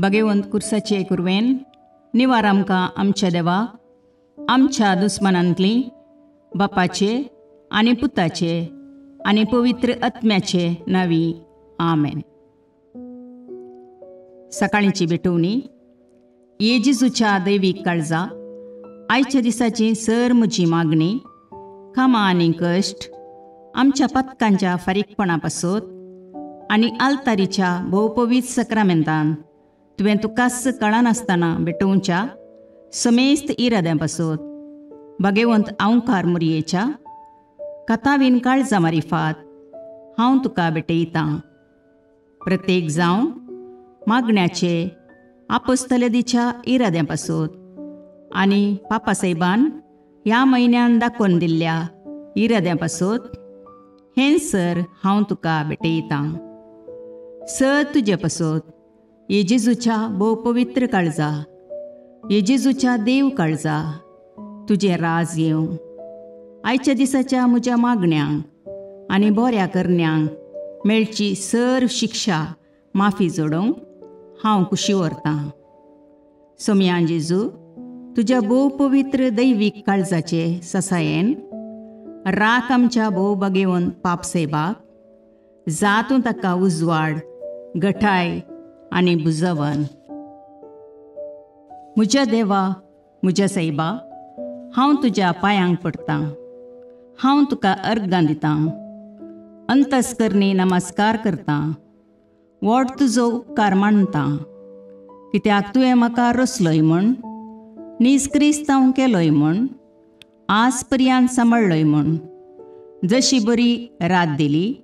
भगवंत कुर्साचे कुरवेन निवार आमकां आमच्या देवाक आमच्या दुस्मनांतली बापाचे आनी पुताचे आनी पवित्र आत्म्याचे नावी आमेन. सकाळींची भेटवणी. येजेजूच्या दैवीक काळजा आयच्या दिसाची सर म्हजी मागणी कामां आनी कश्ट आमच्या पथकांच्या फारीकपणा पासत आनी आल्तारीच्या भोवपवीत सक्रामेंतान तुवें तुकास कळनासतना भेटोवच्या समेस्त इराद्यां पासत भगवंत आंवकार मुरयेच्या कथावीन काळजा मारिफात हांव तुका भेटयतां. प्रत्येक जावं मागण्याचे आपोस्तलदीच्या इराद्यां पासत आनी पापासाहेबान ह्या म्हयन्यान दाखोवन दिल्ल्या इराद्यां पासत हें सर हांव तुका भेटयतां. सर तुजे पासत येजेजूच्या भोव पवित्र काळजा, येजेजूच्या देव काळजा तुजें राज येवं. आयच्या दिसाच्या म्हज्या मागण्यांक आनी बऱ्या करण्यांक मेळची सर शिक्षा माफी जोडोवंक हांव कुशी व्हरतां. सोम्या जेजू, तुज्या भोव पवित्र दैवीक काळजाचे ससायेन राख आमच्या भोव भगवंत पापसाहेबाक जातूं ताका उजवाड, घटाय आनी बुजवण. म्हज्या देवा, म्हज्या साहिबा, हांव तुज्या पांयांक पडटां. हांव तुका अर्गां दितां. अंतस्करणी नमस्कार करतां. व्हड तुजो उपकार मानतां. कित्याक तुवें म्हाका रचलोय म्हूण, निजक्रिस्तांव केलोय म्हूण, आज पर्यंत सांबाळलोय म्हूण. जशी बरी रात दिली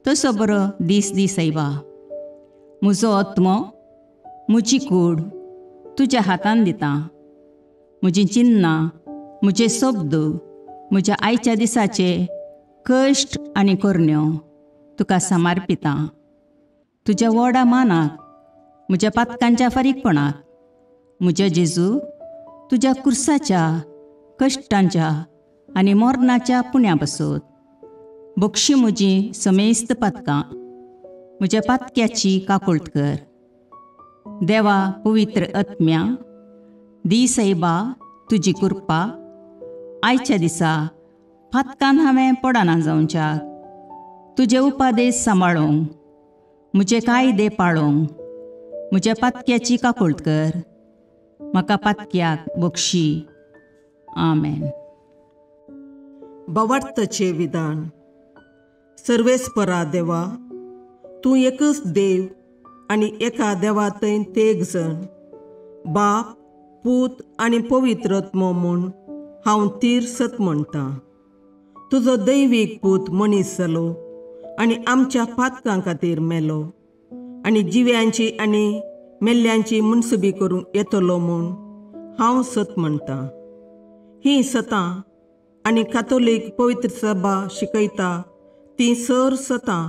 तसो बरो दीस दी साहिबा. म्हजो आत्मो, म्हजी कूड तुज्या हातान दितां. म्हजीं चिन्नां, म्हजे शब्द, म्हज्या आयच्या दिसाचे कश्ट आनी करण्यो तुका समर्पितां. तुज्या व्हडा मानाक, म्हज्या पातकांच्या फारीकपणाक, म्हज्या जेजू तुज्या कुर्साच्या कश्टांच्या आनी मरणाच्या पुण्या पासत बक्षी म्हजीं समेस्त पातकां, म्हज्या पातक्याची काकुळट कर. देवा पवित्र आत्म्या, दी साहिबा तुजी कृपा आयच्या दिसा पातकान हांवें पडना जावच्याक तुजे उपादेश सांबाळूंक, म्हजे कायदे पाळोवंक म्हज्या पातक्याची काकुळट कर. म्हाका पातक्याक बक्षी. आमेन. बावार्थाचें विधान. सर्वेस्परा देवा, तूं एकच देव आनी एका देवा थंय तेग जण, बाप, पूत आनी पवित्र आत्मो म्हूण हांव तीर सत म्हणटां. तुजो दैवीक पूत मनीस जालो आनी आमच्या पातकां खातीर मेलो आनी जिव्यांची आनी मेल्ल्यांची मुनसुबी करूंक येतलो म्हूण हांव सत म्हणटां. हीं सतां आनी कातोलीक पवित्र सभा शिकयता तीं सर सतां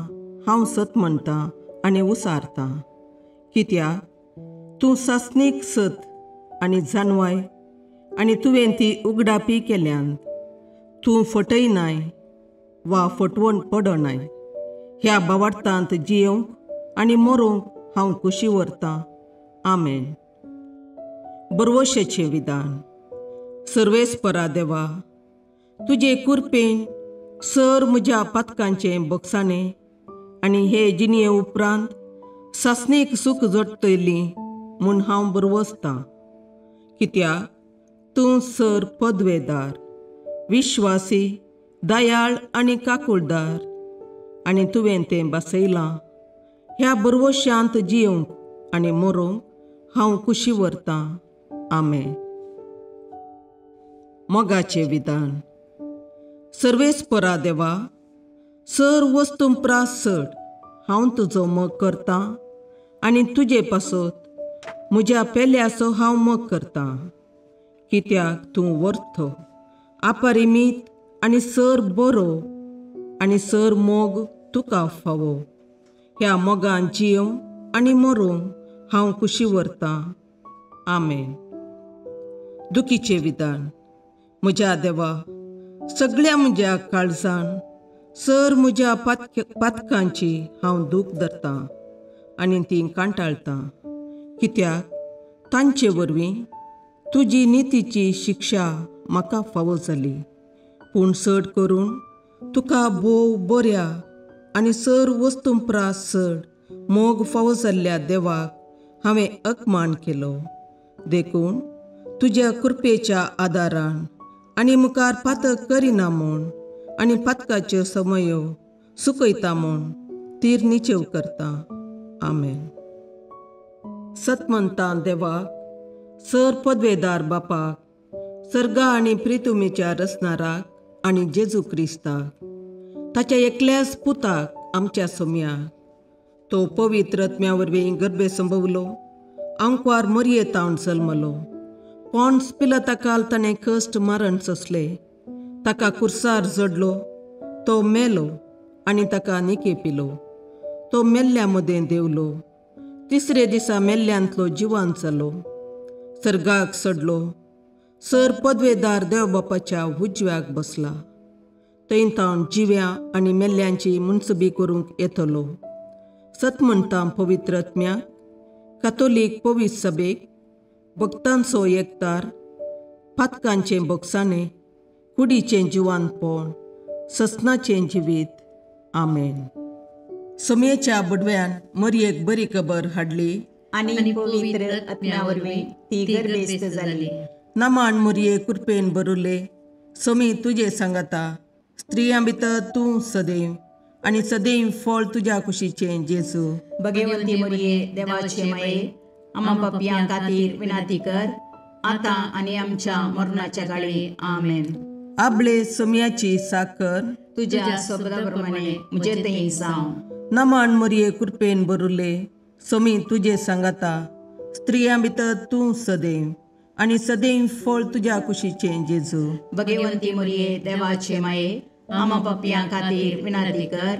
हांव सत म्हणटां आनी उसारतां. कित्याक तूं सासणीक सत आनी जानवाय आनी तुवें ती उगडापी केल्यांत. तूं फटयनाय वा फटवण पडनाय. ह्या बावार्थांत जियोंक आनी मरोवंक हांव कुशी व्हरतां. आमेन. बरवशेचें विधान. सर्वेस्परा देवा, तुजे कृपेन सर म्हज्या पातकांचें बक्षाणें आनी हे जिणये उपरांत सासणेक सूख जोडटलीं म्हूण हांव बरवसतां. कित्याक तूं सर पदवेदार, विश्वासी, दयाळ आनी काकुळदार आनी तुवें तें बसयलां. ह्या बरवश्यांत जियोंक आनी मरोवंक हांव कुशी व्हरतां. आमेन. मोगाचें विधान. सर्वेस्परा देवा, सर वस्तुंपरास चड हांव तुजो मोग करतां आनी तुजे पासत म्हज्या पेल्याचो हांव मोग करतां. कित्याक तूं वर्थ, अपरिमीत आनी सर बरो आनी सर मोग तुका फावो. ह्या मोगान जियोंक आनी मरोवंक हांव कुशी व्हरतां. आमेन. दुखीचें विधान. म्हज्या देवा, सगळ्या म्हज्या काळजान सर म्हज्या पातकांची हांव दूख धरतां आनी तीं कांटाळटां. कित्याक तांचे वरवीं तुजी नितीची शिक्षा म्हाका फावो जाली. पूण चड करून तुका भोव बऱ्या आनी सर वस्तूंपरास चड मोग फावो जाल्ल्या देवाक हांवें अकमान केलो. देखून तुज्या कृपेच्या आदारान आनी मुखार पातक करिना म्हूण आनी पातकाच्यो समयो सुकयता म्हूण तीर निचेव करता. आमेन. सतमंतां देवाक, सर पदवेदार बापाक, सर्गा आनी प्रितुमेच्या रचणाराक आनी जेजू क्रिस्ताक, ताच्या एकल्याच पुताक आमच्या सोम्याक, तो पवित्र आत्म्या वरवीं गर्भे संभवलो, अंकवार मरयेतावन जल्मलो, पोंस पिलाताकाल ताणें कश्ट मरण सोंसले, ताका कुर्सार जडलो, तो मेलो आनी ताका निकेपिलो, तो मेल्ल्या मदें देवलो, तिसरे दिसा मेल्ल्यांतलो जिवांत जालो, सर्गाक चडलो, सर पदवेदार देवबापाच्या उजव्याक बसला, थंय तावन जिव्या आनी मेल्ल्यांची मुनसबी करूंक येतलो. सतमंतां पवित्र आत्म्याक, कातोलीक पवित्र सभेक, भक्तांचो एकतार, पातकांचें भोगसाणें, कुडीचें जिवांतपण, ससनाचें जिवीत. आमेन. समेच्या बडव्यान मरयेक बरी खबर हाडली आनी पवित्र आत्म्या वरवीं ती गर्भेस्त जाली. नामान मरये कृपेन बरुले, समी तुजे सांगाता, स्त्रियां भितर तूं सदैव आनी सदैव फळ तुज्या कुशीचें जेजू. भगवंती मरिये देवाचे माये, आम्हा पापयां खातीर विनाती कर, आतां आनी आमच्या मरणाच्या काळी. आमेन. आपले सम्याची साकर तुज्या शब्दाप्रमाणे म्हजे थंय जावं. नामान मरये कृपेन बरुले, समी तुजे सांगाता, स्त्रियां भितर तूं सदैव आनी सदैव फळ तुज्या कुशीचें जेजू. भगवंती मरिये देवाचे माये, आम्हा पापयां खातीर विनाती कर,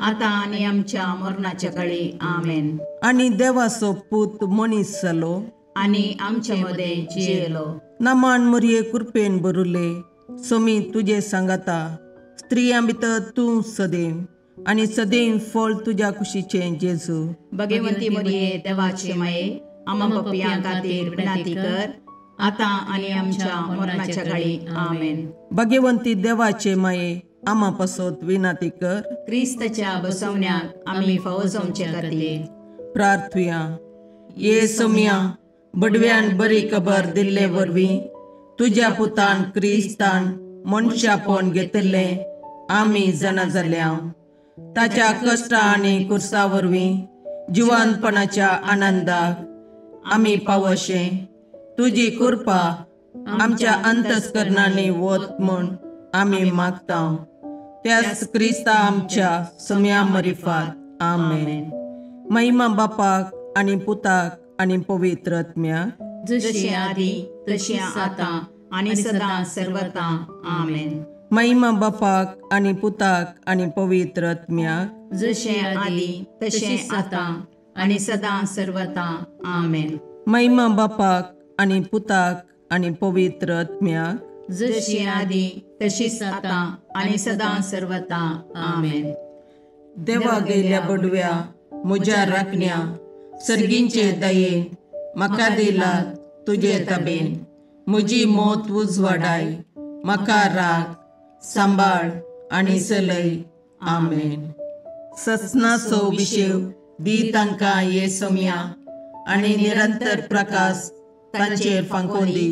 आतां आनी आमच्या मरणाच्या काळी. आमेन. आनी देवाचो पूत मनीस जालो आनी आमच्या मदें जियेलो. नामान मरये कृपेन बरुले, समी तुजे सांगाता, स्त्रियां भितर तूं सदैव आनी सदैव फळ तुज्या कुशीचें जेजू. भगवंती मरिये देवाचे माये, आम्हा पापयां खातीर विनाती कर, आतां आनी आमच्या मरणाच्या काळी. आमेन. भगवंती देवाचे माये, आम्हा पासत विनाती कर. क्रिस्ताच्या बसवण्याक आमी फावो जावचे खातीर प्रार्थुया. ये सौम्या, बडव्यान बरी खबर दिल्ले वरवीं तुज्या पुतान क्रिस्तान मनशापण घेतिल्लें आमी जाणा जाल्या. ताच्या कश्टा आनी कुर्सा वरवीं जिवंतपणाच्या आनंदाक आमी पावशे. तुजी कृपा आमच्या अंतस्करणांनी वत म्हूण आमी मागता. त्याच क्रिस्ता आमच्या सौम्या मरिफात. आमेन. महिमा बापाक आनी पुताक आनी पवित्र आत्म्याक, जशें आदी तशें आतां आनी सदां सर्वदा. आमेन. महिमा बापाक आनी पुताक आनी पवित्र आत्म्याक, जशें आदी तशें आतां आनी सदां सर्वदा. आमेन. महिमा बापाक आनी पुताक आनी पवित्र आत्म्याक, जशी आदी तशीच आतां आनी सदां सर्वदा. आमेन. देवा गेल्या बडव्या म्हज्या राखण्या, सर्गींचे दयेन म्हाका दिला तुजे ताबेन. म्हजी मोत उजवाडाय, म्हाका राख, सांबाळ आनी चलय. आमेन. ससनाचो विशेव दी तांकां ये सौम्या, आनी निरंतर प्रकाश तांचेर फांकोन दी.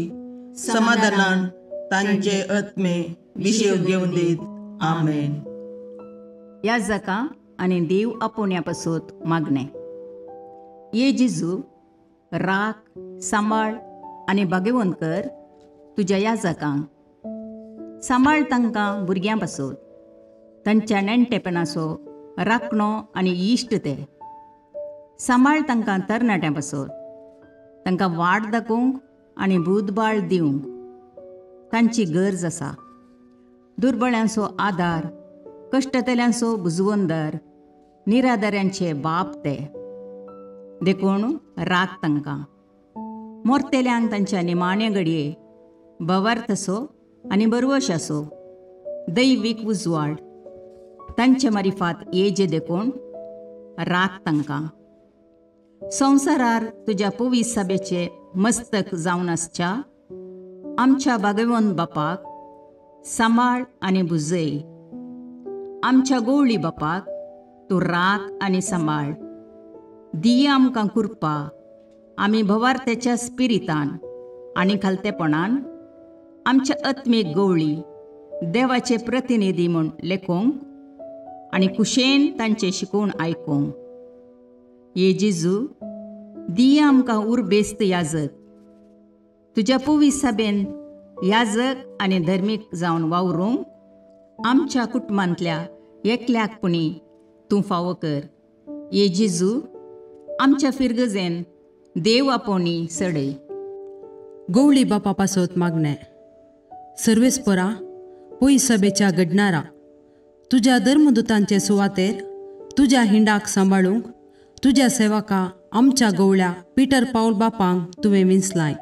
समाधानान तांचे आत्मे विशेव घेवन दीत. आमेन. याजकां आनी देव आपोवण्या पासत मागणें. ये जेजू, राख, सांबाळ आनी भाग्यवंत कर तुज्या याजकांक. सांबाळ तांकां भुरग्यां पासत, तांच्या नेणटेपणाचो राखणो आनी इश्ट ते. सांबाळ तांकां तरणाट्यां पासत, तांकां वाट दाखोवंक आनी बुधबाळ दिवंक तांची गरज आसा. दुर्बळ्यांचो आदार, कश्टतल्यांचो बुजवंदर, निराधाऱ्यांचे बाप ते. देखून राख तांकां. मोरतेल्यांक तांच्या निमाणे घडये भवार्थसो आनी बरवशाचो दैवीक उजवाड तांचे मारिफात येजे देखून राख तांकां. संवसारार तुज्या पवित्र सभेचे मस्तक जावन आसच्या आमच्या भाग्यवंत बापाक सांबाळ आनी बुजय. आमच्या गवळी बापाक तूं राख आनी सांबाळ. दिये आमकां कुरपा आमी भवार्थ्याच्या स्पिरितान आनी खालतेपणान आमच्या आत्मीक गवळी देवाचे प्रतिनिधी म्हूण लेखोंक आनी कुशेन तांचे शिकवण आयकूंक. ये जेजू, दिये आमकां उर्बेस्त याजक. तुज्या पवित्र सभेन याजक आनी धर्मीक जावन वावरूंक आमच्या कुटुंबांतल्या एकल्याकपणी तूं फावो कर. ये जेजू, आमच्या फिरगजेन देव आपोवणी सडय. गवळी बापा पासत मागणे. सर्वेस्परा पयस सभेच्या घडणारा तुज्या धर्मदुतांचे सुवातेर तुज्या हिंडाक सांबाळूंक तुज्या सेवका आमच्या गवळ्या पिटर पाऊल बापांक तुवें विंचलाय.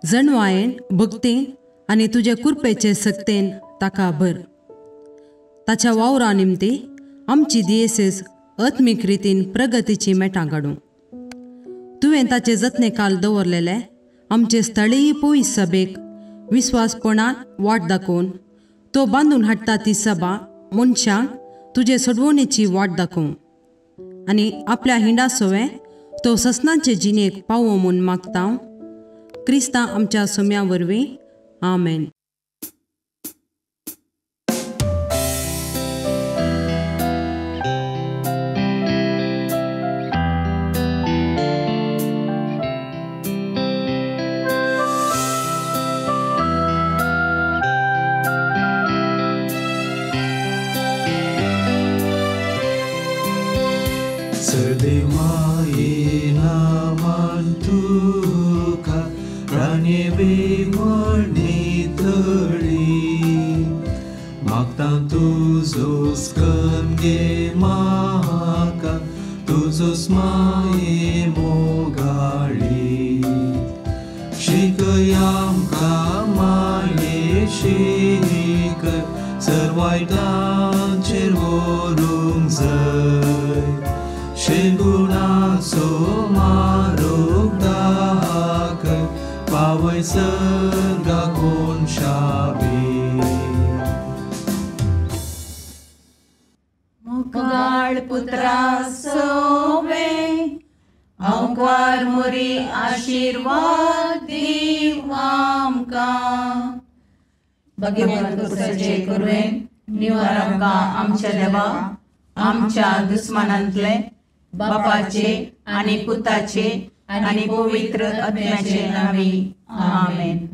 जणवायेन भक्तीन आनी तुजे कुरपेचे सक्तेन ताका भर. ताच्या वावरा निमती आमची दियेसीस आत्मीक रितीन प्रगतीची मेटां काडूं. तुवें ताचे जतनेकाल दवरलेले आमचे स्थळीय पयस सभेक विस्वासपणान वाट दाखोवन तो बांदून हाडटा ती सभा मनशांक तुजे सडवणेची वाट दाखोवं आनी आपल्या हिंडा सोवे तो ससनांचे जिणेक पावो म्हूण मागता. क्रिस्तां आमच्या सोम्या वरवीं. आमेन. Serdemaiena mantuka raniebe mornitari Magtan tuzos kange maka tuzos mae mogali Shikayam kamaye shikar sarvaitan chervorung zai Sheguna somaruk dahak pawai serga kon shabi मुखाळ पुत्रा सोवे अवकार मुरी आशीर्वाद दीव आमकां. भगवंत पुत्राचे करुवेन निवार आमकां आमच्या देवा आमच्या दुस्मानांतले बापाचे आनी पुताचे आनी पवित्र आत्म्याचे नावी. आमेन.